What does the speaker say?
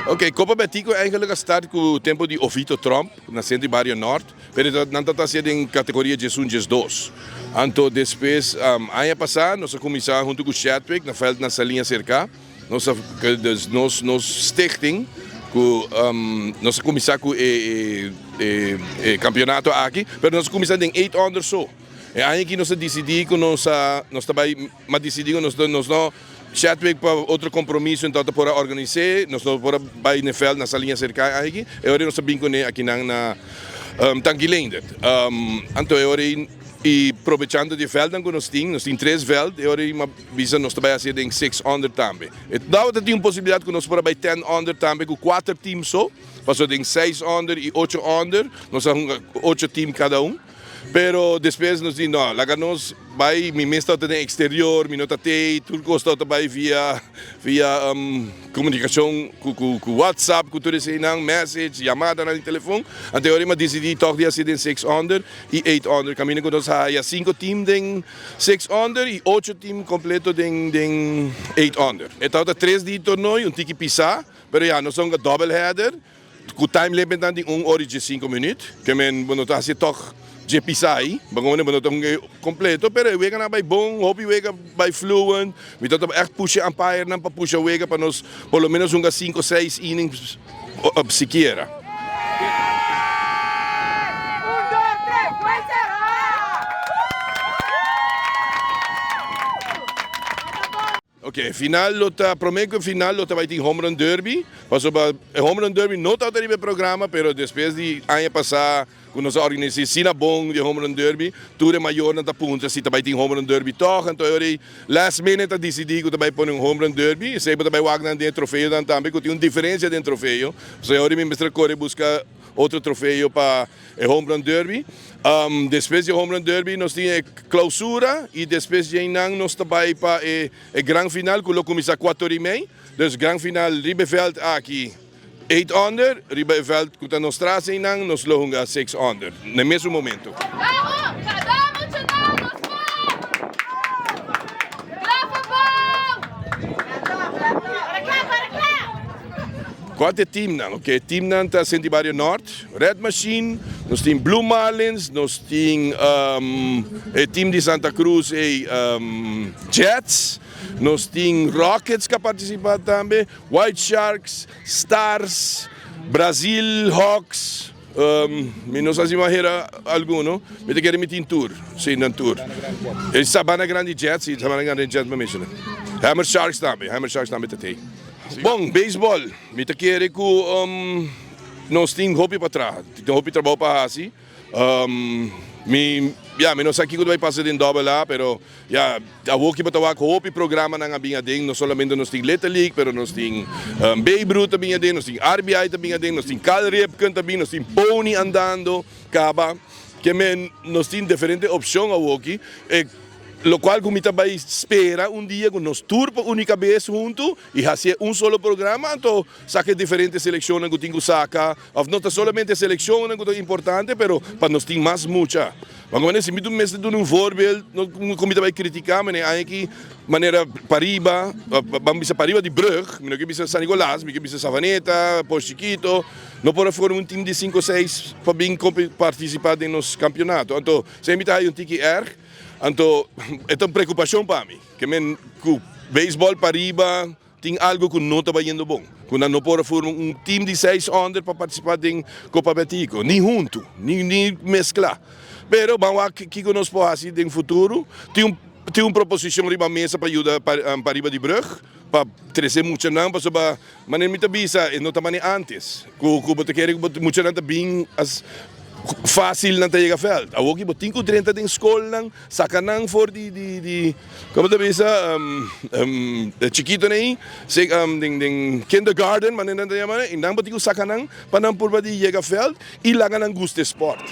Ok, Copa Betico eigenlijk start com o tempo de Ovito Trump, na Centro Barrio Norte, pero não está sendo em categoria de 1 de 2. Então, depois, ano passado, nós começamos junto com o Chadwick, na veld na salinha cerca, nós stichting, nós começamos com o campeonato aqui, mas nós começamos em 8 under só. E aí que nós decidimos que nós também, mas decidimos nós não Chadwick para outro compromisso então para organizar, nós não para vai na veld na salinha cerca aqui, e agora nós vincone aqui na Tanguilender. Então agora e aproveitando de velden que nós temos 3 velden, e agora bisa nós também fazer em 6 under também. E dá tem possibilidade que nós para vai 10 under também com 4 teams só, passou em 6 under e 8 under, nós temos 8 teams cada Pero depois nos diz, não, lá nós vai, mi está no exterior, mi nota tem, tudo está também via comunicação com WhatsApp, com tudo isso, message, chamada no telefone. Até agora eu decidi toch de fazer 6 under e 8 under. Caminho com nós há 5 teams de 6 under e 8 teams completo de 8 under. Então há 3 de torneio, tiki pisar, pero já, nós somos double header, com time limit de 1 hora e 5 minutos, que men nós está assim toch de pisai, bangun não tão completo, pero wega na vai bom, hobby wega vai fluent, me tá echt push umpire na para push wega para nós pelo menos 5 ou 6 innings sequer. Ok, final lota, prometo final lota vai ter home run derby. Passou para home run derby não está no programa, pero depois de ano passado quando nós organizamos sina bom de home run derby, tudo é maior na ponta, se também tem home run derby toch, então eu last minute decidi que também pôr home run derby, sempre também wagner de troféu também, que tem uma diferença de troféu. So eu me mestre corre buscar outro troféu para o home run derby. Depois do home run derby nós temos clausura e depois de nós também para o grande final que lo começa 4:30. Dus grande final Ribeveld aqui 8 under, Ribeveld que nós trazem nós lohunga 6 under no mesmo momento. Quatro teams não, ok? Team não está Centro Barrio Norte, Red Machine, nós temos Blue Marlins, nós temos o time de Santa Cruz e Jets, nós temos Rockets que participam também, White Sharks, Stars, Brasil Hawks, nós fazemos alguno, mas querem meter em tour, sim, na tour. E Sabana Grande Jets, e Sabana Grande Jets, mas Hammer Sharks também tem. Bom, beisebol, me te quero que nós temos hobby para trás, temos hobby trabalho para assim. Não sei o que vai passar em double lá, pero a work para trabalhar com hobby programa na minha ding, não somente nós temos Little League, pero nós temos Babe Ruth também ding, nós temos RBI também ding, nós temos Cal Ripken também, nós temos Pony andando, caba, que nós temos diferentes opções a work. Lo qual como também espera dia que nós tour por única vez junto e fazer solo programa, então saca diferentes seleções que tem que sacar, ou não somente seleções que é importante, pero para nós tem mais muita. Vamos se me do mestre do voorbeeld, como também criticar, mas aí que maneira pariba, vamos bisa pariba de Brug, não que bisa San Nicolás, que bisa Savaneta, Posto Chiquito, não pode formar time de 5 ou 6 para bem participar nos campeonatos. Então, se me aí tiki Então, é uma preocupação para mim, que o beisebol para riba tem algo que não está indo bom. Quando não pode formar time de 6 under para participar da Copa Betico, nem junto, nem mesclar. Pero vamos ver o que nós podemos fazer no futuro. Tem uma proposição riba mesa para ajudar para riba de Brug, para crescer muito não, para maneira muito bisa, não está antes. Como te quer muito não está bem fácil na tega veld. Ako ki boting ko 30 ding school nang sakanang for di como te bisa chiquito nei sig ding kindergarten manen na yaman indang boting ko sakanang panampur ba di yega veld ilagan ang gusto sport.